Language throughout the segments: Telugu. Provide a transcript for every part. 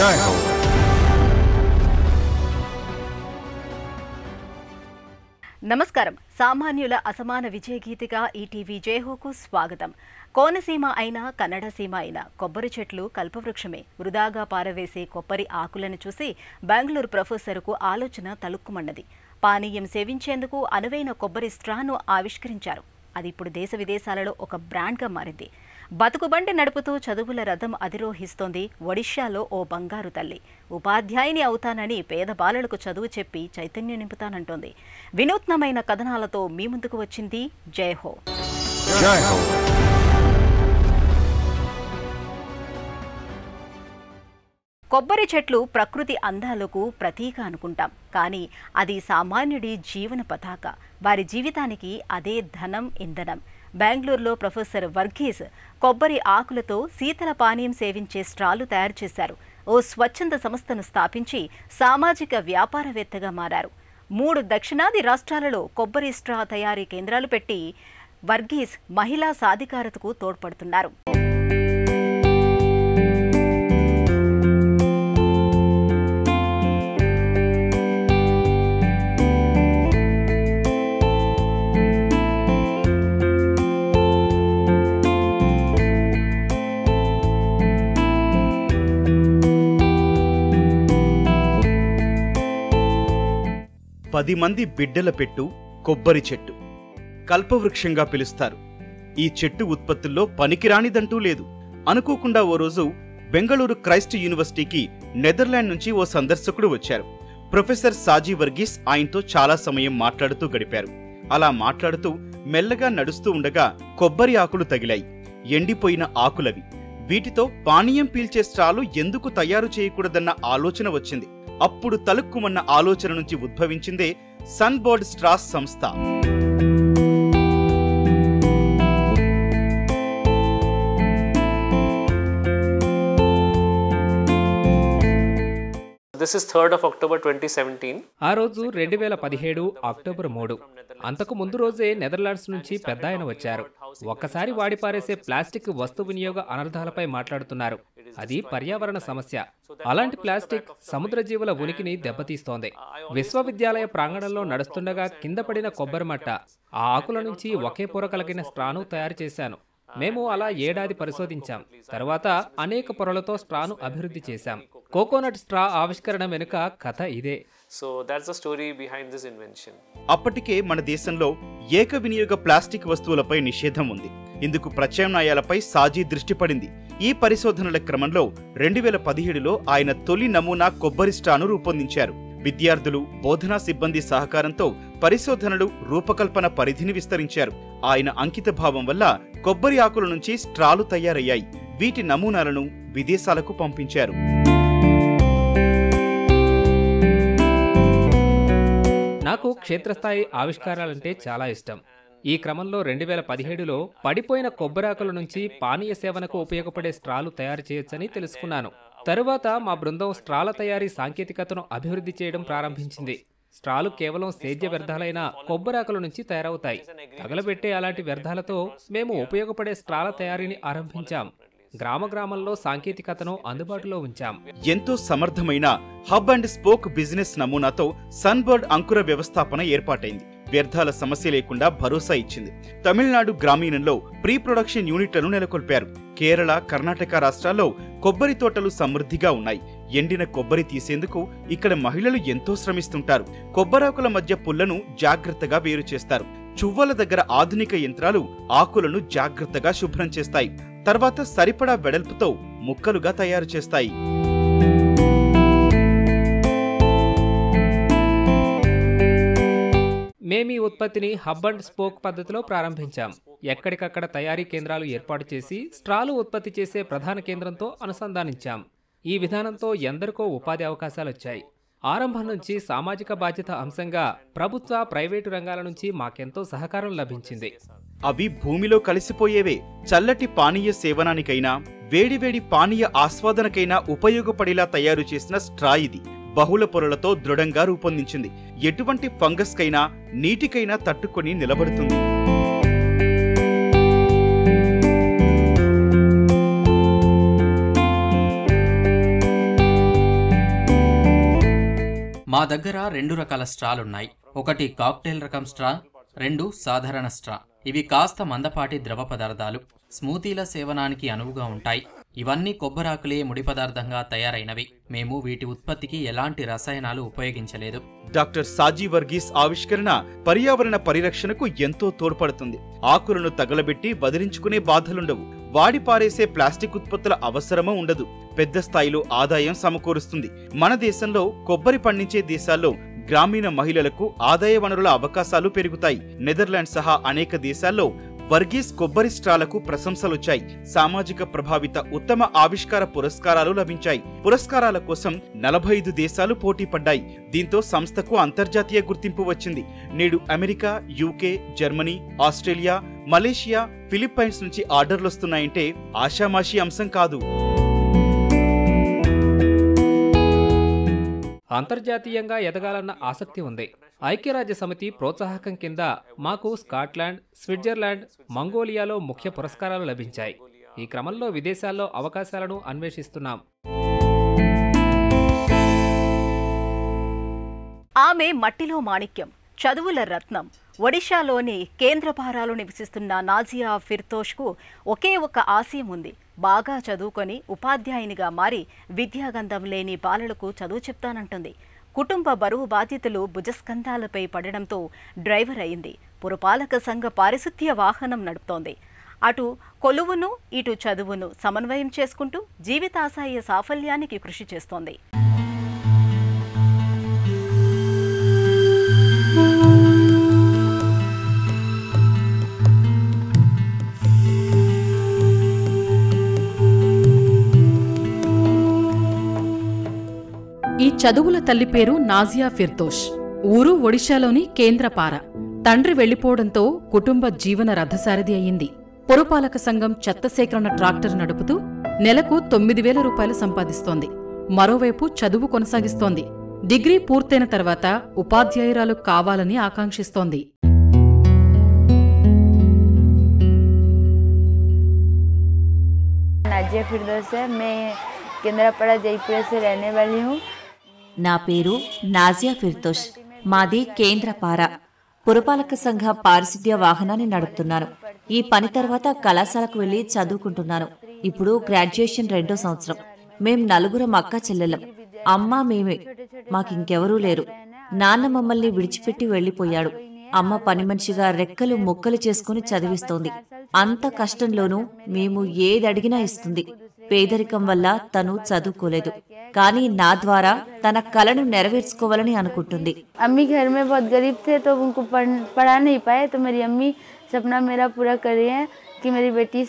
జై హో. నమస్కారం. సామాన్యుల అసమాన విజయ గీతిగా ఈటీవీ జయహోకు స్వాగతం. కోనసీమ అయినా కన్నడ సీమ అయినా కొబ్బరి చెట్లు కల్పవృక్షమే. వృధాగా పారవేసే కొబ్బరి ఆకులను చూసి బెంగళూరు ప్రొఫెసర్కు ఆలోచన తలుక్కుమన్నది. పానీయం సేవించేందుకు అనువైన కొబ్బరి స్ట్రాను ఆవిష్కరించారు. అది ఇప్పుడు దేశ విదేశాలలో ఒక బ్రాండ్గా మారింది. బతుకుబండి నడుపుతూ చదువుల రథం అధిరోహిస్తోంది ఒడిషాలో ఓ బంగారు తల్లి. ఉపాధ్యాయుని అవుతానని పేద బాలలకు చదువు చెప్పి చైతన్యం నింపుతానంటోంది. వినూత్నమైన కథనాలతో మీ ముందుకు వచ్చింది జయహో. కొబ్బరి చెట్లు ప్రకృతి అందాలకు ప్రతీక అనుకుంటాం, కానీ అది సామాన్యుడి జీవన పతాక. వారి జీవితానికి అదే ధనం, ఇంధనం. బెంగళూరులో ప్రొఫెసర్ వర్గీస్ కొబ్బరి ఆకులతో శీతల పానీయం సేవించే స్ట్రాలు తయారు చేశారు. ఓ స్వచ్ఛంద సంస్థను స్థాపించి సామాజిక వ్యాపారవేత్తగా మారారు. 3 దక్షిణాది రాష్ట్రాలలో కొబ్బరి స్ట్రా తయారీ కేంద్రాలు పెట్టి వర్గీస్ మహిళా సాధికారతకు తోడ్పడుతున్నారు. పది మంది బిడ్డల పెట్టు కొబ్బరి చెట్టు కల్పవృక్షంగా పిలుస్తారు. ఈ చెట్టు ఉత్పత్తుల్లో పనికిరానిదంటూ లేదు. అనుకోకుండా ఓ రోజు బెంగళూరు క్రైస్ట్ యూనివర్సిటీకి నెదర్లాండ్ నుంచి ఓ సందర్శకుడు వచ్చారు. ప్రొఫెసర్ సాజీ వర్గీస్ ఆయనతో చాలా సమయం మాట్లాడుతూ గడిపారు. అలా మాట్లాడుతూ మెల్లగా నడుస్తూ ఉండగా కొబ్బరి ఆకులు తగిలాయి. ఎండిపోయిన ఆకులవి. వీటితో పానీయం పీల్చే స్ట్రాలు ఎందుకు తయారు చేయకూడదన్న ఆలోచన వచ్చింది. అప్పుడు తలుక్కుమన్న ఆలోచన నుంచి ఉద్భవించిందే సన్బర్డ్ స్ట్రాస్ సంస్థ. This is 3rd of October 2017. ఆ రోజు 2017 అక్టోబర్ 3. అంతకు ముందు రోజే నెదర్లాండ్స్ నుంచి పెద్ద ఆయన వచ్చారు. ఒక్కసారి వాడిపారేసే ప్లాస్టిక్ వస్తు వినియోగ అనర్థాలపై మాట్లాడుతున్నారు. అది పర్యావరణ సమస్య. అలాంటి ప్లాస్టిక్ సముద్ర జీవుల ఉనికిని దెబ్బతీస్తోంది. విశ్వవిద్యాలయ ప్రాంగణంలో నడుస్తుండగా కింద పడిన కొబ్బరి మట్ట, ఆ ఆకుల నుంచి ఒకే పొర కలిగిన స్ట్రాను తయారు చేశాను. మేము అలా ఏడాది పరిశోధించాం. తర్వాత అనేక పొరలతో స్ట్రాను అభివృద్ధి చేశాం. కోకోనట్ స్ట్రా ఆవిష్కరణ వెనుక కథ ఇదే. So that's the story behind this invention. అప్పటికే మన దేశంలో ఏక వినియోగ ప్లాస్టిక్ వస్తువులపై నిషేధం ఉంది. ఇందుకు ప్రత్యామ్నాయాలపై సాజీ దృష్టి పడింది. ఈ పరిశోధనల క్రమంలో 2017లో ఆయన తొలి నమూనా కొబ్బరి స్ట్రాను రూపొందించారు. విద్యార్థులు, బోధనా సిబ్బంది సహకారంతో పరిశోధనలు, రూపకల్పన పరిధిని విస్తరించారు. ఆయన అంకిత భావం వల్ల కొబ్బరి ఆకుల నుంచి స్ట్రాలు తయారయ్యాయి. వీటి నమూనాలను విదేశాలకు పంపించారు. నాకు క్షేత్రస్థాయి ఆవిష్కారాలంటే చాలా ఇష్టం. ఈ క్రమంలో 2017లో పడిపోయిన కొబ్బరాకుల నుంచి పానీయ సేవనకు ఉపయోగపడే స్ట్రాలు తయారు చేయొచ్చని తెలుసుకున్నాను. తరువాత మా బృందం స్ట్రాల తయారీ సాంకేతికతను అభివృద్ధి చేయడం ప్రారంభించింది. స్ట్రాలు కేవలం సేద్య వ్యర్థాలైన కొబ్బరాకుల నుంచి తయారవుతాయి. తగలబెట్టే అలాంటి వ్యర్థాలతో మేము ఉపయోగపడే స్ట్రాల తయారీని ఆరంభించాం. గ్రామంలో సాంకేతికతను అందుబాటులో ఉంచాం. ఎంతో సమర్థమైన హబ్ అండ్ స్పోక్ బిజినెస్ నమూనాతో సన్బర్డ్ అంకుర వ్యవస్థాపన ఏర్పాటైంది. వ్యర్థాల సమస్య లేకుండా భరోసా ఇచ్చింది. తమిళనాడు గ్రామీణంలో ప్రీ ప్రొడక్షన్ యూనిట్లను నెలకొల్పారు. కేరళ, కర్ణాటక రాష్ట్రాల్లో కొబ్బరి తోటలు సమృద్ధిగా ఉన్నాయి. ఎండిన కొబ్బరి తీసేందుకు ఇక్కడ మహిళలు ఎంతో శ్రమిస్తుంటారు. కొబ్బరాకుల మధ్య పుల్లను జాగ్రత్తగా వేరు చేస్తారు. చువ్వల దగ్గర ఆధునిక యంత్రాలు ఆకులను జాగ్రత్తగా శుభ్రం చేస్తాయి. తర్వాత సరిపడా వెడల్పుతో ముక్కలుగా తయారు చేస్తాయి. మేమీ ఉత్పత్తిని హబ్ అండ్ స్పోక్ పద్ధతిలో ప్రారంభించాం. ఎక్కడికక్కడ తయారీ కేంద్రాలు ఏర్పాటు చేసి స్ట్రాలు ఉత్పత్తి చేసే ప్రధాన కేంద్రంతో అనుసంధానించాం. ఈ విధానంతో ఎందరికో ఉపాధి అవకాశాలొచ్చాయి. ఆరంభం నుంచి సామాజిక బాధ్యత అంశంగా ప్రభుత్వ, ప్రైవేటు రంగాల నుంచి మాకెంతో సహకారం లభించింది. అవి భూమిలో కలిసిపోయేవే. చల్లటి పానీయ సేవనానికైనా, వేడివేడి పానీయ ఆస్వాదనకైనా ఉపయోగపడేలా తయారు చేసిన స్ట్రా ఇది. బహుళ పొరలతో దృఢంగా రూపొందించింది. ఎటువంటి ఫంగస్ కైనా, నీటికైనా తట్టుకొని నిలబడుతుంది. మా దగ్గర 2 రకాల స్ట్రాలున్నాయి. ఒకటి కాక్టైల్ రకం స్ట్రా, 2 సాధారణ స్ట్రా. ఇవి కాస్త మందపాటి ద్రవ పదార్థాలు, స్మూతీల సేవనానికి అనువుగా ఉంటాయి. ఇవన్నీ కొబ్బరాకులే ముడి పదార్థంగా తయారైనవి. మేము వీటి ఉత్పత్తికి ఎలాంటి రసాయనాలు ఉపయోగించలేదు. డాక్టర్ సాజీ వర్గీస్ ఆవిష్కరణ పర్యావరణ పరిరక్షణకు ఎంతో తోడ్పడుతుంది. ఆకులను తగలబెట్టి వదిలించుకునే బాధలుండవు. వాడి పారేసే ప్లాస్టిక్ ఉత్పత్తుల అవసరమూ ఉండదు. పెద్ద స్థాయిలో ఆదాయం సమకూరుస్తుంది. మన దేశంలో కొబ్బరి పండించే దేశాల్లో గ్రామీణ మహిళలకు ఆదాయ వనరుల అవకాశాలు పెరుగుతాయి. నెదర్లాండ్ సహా అనేక దేశాల్లో వర్గీస్ కొబ్బరి స్ట్రాలకు ప్రశంసలొచ్చాయి. సామాజిక ప్రభావిత ఉత్తమ ఆవిష్కార పురస్కారాలు లభించాయి. పురస్కారాల కోసం 45 దేశాలు పోటీ పడ్డాయి. దీంతో సంస్థకు అంతర్జాతీయ గుర్తింపు వచ్చింది. నేడు America, UK, Germany, Australia, Malaysia, Philippines నుంచి ఆర్డర్లొస్తున్నాయంటే ఆషామాషీ అంశం కాదు. అంతర్జాతీయంగా ఎదగాలన్న ఆసక్తి ఉంది. ఐక్యరాజ్య సమితి ప్రోత్సాహకం కింద మాకు స్కాట్లాండ్, స్విట్జర్లాండ్, మంగోలియాలో ముఖ్య పురస్కారాలు లభించాయి. ఈ క్రమంలో విదేశాల్లో అవకాశాలను అన్వేషిస్తున్నాం. ఆమె మట్టిలో మాణిక్యం, చదువుల రత్నం. ఒడిషాలోని కేంద్రపారాలో నివసిస్తున్న నాజియా ఫిర్దోష్కు ఒకే ఒక ఆశయం ఉంది. బాగా చదువుకొని ఉపాధ్యాయునిగా మారి విద్యాగంధం లేని బాలలకు చదువు చెప్తానంటుంది. కుటుంబ బరువు బాధ్యతలు భుజస్కంధాలపై పడడంతో డ్రైవర్ అయింది. పురపాలక సంఘ పారిశుద్ధ్య వాహనం నడుపుతోంది. అటు కొలువును ఇటు చదువును సమన్వయం చేసుకుంటూ జీవితాశయ సాఫల్యానికి కృషి చేస్తోంది. ఈ చదువుల తల్లి పేరు నాజియా ఫిర్దోష్. ఊరు ఒడిషాలోని కేంద్రపార. తండ్రి వెళ్లిపోవడంతో కుటుంబ జీవన రథసారథి అయింది. పురపాలక సంఘం చెత్త సేకరణ ట్రాక్టర్ నడుపుతూ నెలకు 9,000 రూపాయలు సంపాదిస్తోంది. మరోవైపు చదువు కొనసాగిస్తోంది. డిగ్రీ పూర్తయిన తర్వాత ఉపాధ్యాయురాలు కావాలని ఆకాంక్షిస్తోంది. नाजिया फिरदौस है। मैं केंद्रापाड़ा जयपुर से रहने वाली हूँ। నా పేరు నాజియా ఫిర్దోష్. మాది కేంద్రపార. పురపాలక సంఘ పారిశుద్ధ్య వాహనాన్ని నడుపుతున్నాను. ఈ పని తర్వాత కళాశాలకు వెళ్లి చదువుకుంటున్నాను. ఇప్పుడు గ్రాడ్యుయేషన్ 2వ సంవత్సరం. మేం 4 అక్క చెల్లెళ్ళం. అమ్మ మేమే. మాకింకెవరూ లేరు. నాన్న మమ్మల్ని విడిచిపెట్టి వెళ్లిపోయాడు. అమ్మ పని మనిషిగా రెక్కలు ముక్కలు చేసుకుని చదివిస్తోంది. అంత కష్టంలోనూ మేము ఏదడిగినా ఇస్తుంది. పేదరికం వల్ల తను చదువుకోలేదు, కానీ నా ద్వారా తన కలను నెరవేర్చుకోవాలని అనుకుంటుంది. अम्मी घर में बहुत गरीब थे तो उनको पढ़ा नहीं पाए, तो मेरी अम्मी सपना मेरा पूरा कर रही है कि मेरी बेटी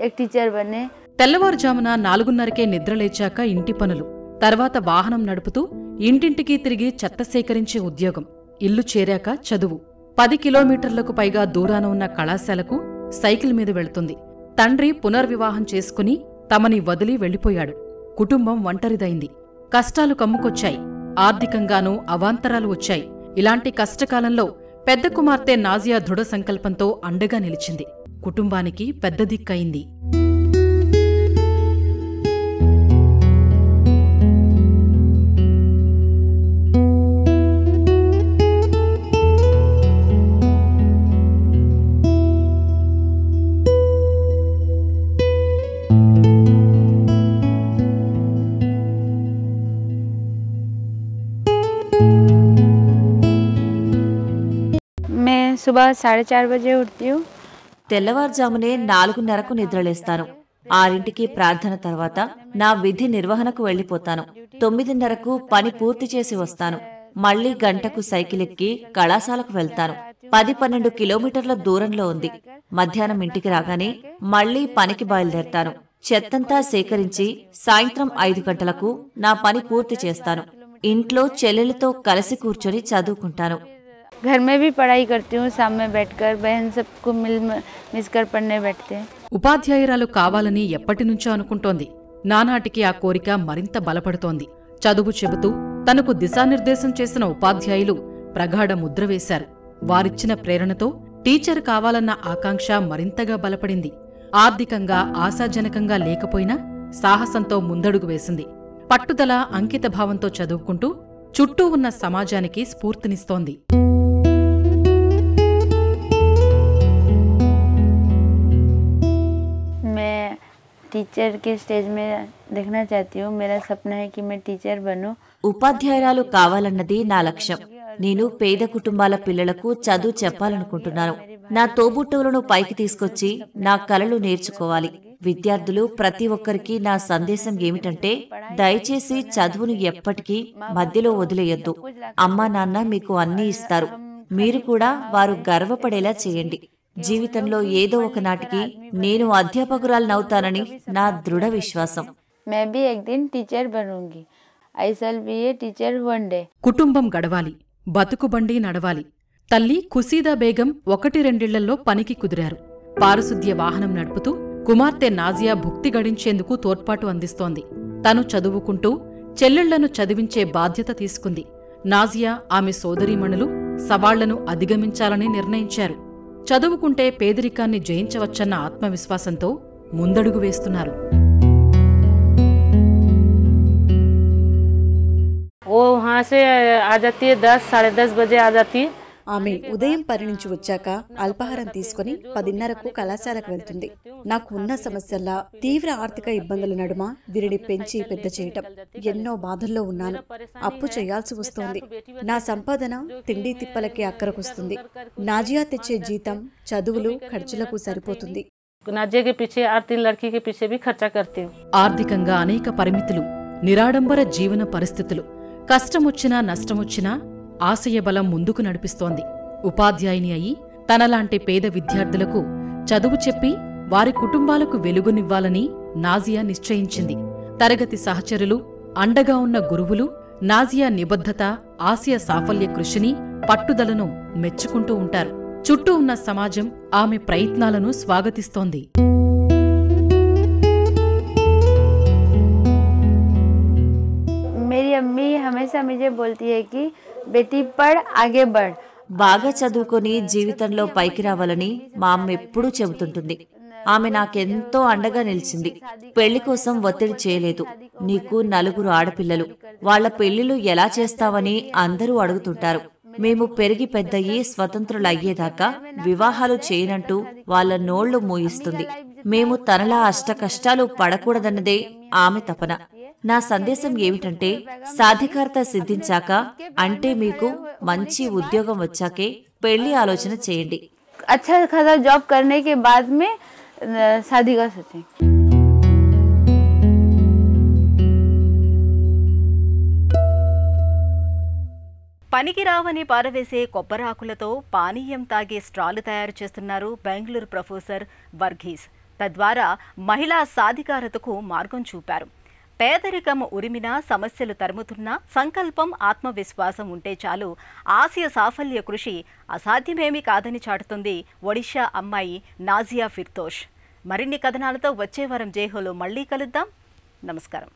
एक टीचर बने. తెల్లవారుజామున 4:30కే నిద్రలేచాక ఇంటి పనులు, తర్వాత వాహనం నడుపుతూ ఇంటింటికి తిరిగి చెత్త సేకరించే ఉద్యోగం. ఇల్లు చేరాక చదువు. 10 కిలోమీటర్లకు పైగా దూరాన ఉన్న కళాశాలకు సైకిల్ మీద వెళుతుంది. తండ్రి పునర్వివాహం చేసుకుని తమని వదిలి వెళ్లిపోయాడు. కుటుంబం ఒంటరిదైంది. కష్టాలు కమ్ముకొచ్చాయి. ఆర్థికంగానూ అవాంతరాలు వచ్చాయి. ఇలాంటి కష్టకాలంలో పెద్ద కుమార్తె నాజియా దృఢ సంకల్పంతో అండగా నిలిచింది. కుటుంబానికి పెద్ద దిక్కయింది. सुबह 4:30 बजे उठती हूँ. తెల్లవారుజామునే 4:30కు నిద్రలేస్తాను. 6ంటికి ప్రార్థన తర్వాత నా విధి నిర్వహణకు వెళ్లిపోతాను. 9:30కు పని పూర్తి చేసి వస్తాను. మళ్లీ గంటకు సైకిల్ ఎక్కి కళాశాలకు వెళ్తాను. 10-12 కిలోమీటర్ల దూరంలో ఉంది. మధ్యాహ్నం ఇంటికి రాగానే మళ్లీ పనికి బయలుదేరతాను. చెత్తంతా సేకరించి సాయంత్రం 5 గంటలకు నా పని పూర్తి చేస్తాను. ఇంట్లో చెల్లెలతో కలిసి కూర్చొని చదువుకుంటాను. घर में भी पढ़ाई करती हूँ. शाम में बैठकर बहन सबको मिलकर पढ़ने बैठते हैं. ఉపాధ్యాయురాలు కావాలని ఎప్పటినుంచో అనుకుంటోంది. నానాటికి ఆ కోరిక మరింత బలపడుతోంది. చదువు చెబుతూ తనకు దిశానిర్దేశం చేసిన ఉపాధ్యాయులు ప్రగాఢ ముద్ర వేశారు. వారిచ్చిన ప్రేరణతో టీచర్ కావాలన్న ఆకాంక్ష మరింతగా బలపడింది. ఆర్థికంగా ఆశాజనకంగా లేకపోయినా సాహసంతో ముందడుగు వేసింది. పట్టుదల, అంకితభావంతో చదువుకుంటూ చుట్టూ ఉన్న సమాజానికి స్ఫూర్తినిస్తోంది. मैं टीचर के स्टेज में देखना चाहती हूँ. मेरा सपना है कि मैं टीचर बनूं. ఉపాధ్యాయురాలు కావాలన్నది నా లక్ష్యం. నేను పేద కుటుంబాల పిల్లలకు చదువు చెప్పాలనుకుంటున్నాను. నా తోబుట్టువులను పైకి తీసుకొచ్చి నా కలలు నేర్చుకోవాలి. విద్యార్థులు ప్రతి ఒక్కరికి నా సందేశం ఏమిటంటే, దయచేసి చదువును ఎప్పటికీ మధ్యలో వదిలేయొద్దు. అమ్మా నాన్న మీకు అన్నీ ఇస్తారు, మీరు కూడా వారు గర్వపడేలా చేయండి. జీవితంలో ఏదో ఒక నాటికి నేను అధ్యాపకురాలనవుతానని నా దృఢ విశ్వాసం. मैं भी एक दिन teacher बनूंगी. I shall be a teacher one day. కుటుంబం గడవాలి, బతుకుబండి నడవాలి. తల్లి ఖుసీదా బేగం 1-2 పనికి కుదిరారు. పారిశుద్ధ్య వాహనం నడుపుతూ కుమార్తె నాజియా భుక్తి గడించేందుకు తోడ్పాటు అందిస్తోంది. తను చదువుకుంటూ చెల్లెళ్లను చదివించే బాధ్యత తీసుకుంది. నాజియా ఆమె సోదరీమణులు సవాళ్లను అధిగమించాలని నిర్ణయించారు. చదువుకుంటే పేదరికాన్ని జయించవచ్చన్న ఆత్మవిశ్వాసంతో ముందడుగు వేస్తున్నారు. वो वहाँ से आ जाती है 10 साढ़े 10 बजे आ जाती है. ఆమె ఉదయం 10 నుంచి వచ్చాక అల్పాహారం తీసుకుని 10:30కు కళాశాలకు వెళ్తుంది. నాకు ఉన్న సమస్యల్లా తీవ్ర ఆర్థిక ఇబ్బందుల నడుమ వీరిని పెంచి పెద్ద చేయటం. ఎన్నో బాధల్లో ఉన్నాను. అప్పు చేయాల్సి వస్తోంది. నా సంపాదన తిండి తిప్పలకి అక్కరకొస్తుంది. నాజియా తెచ్చే జీతం చదువులు ఖర్చులకు సరిపోతుంది. नाजिया के पीछे और 3 लड़की के पीछे भी खर्चा करती हूँ. ఆర్థికంగా అనేక పరిమితులు, నిరాడంబర జీవన పరిస్థితులు. కష్టమొచ్చినా నష్టమొచ్చినా ఆశయబలం ముందుకు నడిపిస్తోంది. ఉపాధ్యాయుని అయి తనలాంటి పేద విద్యార్థులకు చదువు చెప్పి వారి కుటుంబాలకు వెలుగునివ్వాలని నాజియా నిశ్చయించింది. తరగతి సహచరులు, అండగా ఉన్న గురువులు నాజియా నిబద్ధత, ఆశయ సాఫల్య కృషిని, పట్టుదలను మెచ్చుకుంటూ ఉంటారు. చుట్టూ ఉన్న సమాజం ఆమె ప్రయత్నాలను స్వాగతిస్తోంది. मेरी अम्मी हमेशा मुझे बोलती है कि बेटी पढ़ आगे बढ़. బాగా చదువుకొని జీవితంలో పైకి రావాలని మా అమ్మ ఎప్పుడూ చెబుతుంటుంది. ఆమె నాకెంతో అండగా నిలిచింది. పెళ్లి కోసం ఒత్తిడి చేయలేదు. నీకు 4 ఆడపిల్లలు, వాళ్ల పెళ్లిళ్లు ఎలా చేస్తావని అందరూ అడుగుతుంటారు. మేము పెరిగి పెద్దయ్యి స్వతంత్రులయ్యేదాకా వివాహాలు చేయనంటూ వాళ్ల నోళ్లు మూయిస్తుంది. మేము తనలా అష్టకష్టాలు పడకూడదన్నదే ఆమె తపన. నా సందేశం ఏమిటంటే, సాధికారత సిద్ధించాక, అంటే మీకు మంచి ఉద్యోగం వచ్చాకే పెళ్లి ఆలోచన చేయండి. अच्छा खासा जॉब करने के बाद में शादी का सोचें. పనికిరావని పారవేసే కొబ్బరాకులతో పానీయం తాగే స్ట్రాలు తయారు చేస్తున్నారు బెంగళూరు ప్రొఫెసర్ వర్గీస్. తద్వారా మహిళా సాధికారతకు మార్గం చూపారు. పేదరికం ఉరిమినా, సమస్యలు తరుముతున్నా సంకల్పం, ఆత్మవిశ్వాసం ఉంటే చాలు ఆశయ సాఫల్య కృషి అసాధ్యమేమీ కాదని చాటుతుంది ఒడిషా అమ్మాయి నాజియా ఫిర్తోష్. మరిన్ని కథనాలతో వచ్చే వారం జైహోలో మళ్లీ కలుద్దాం. నమస్కారం.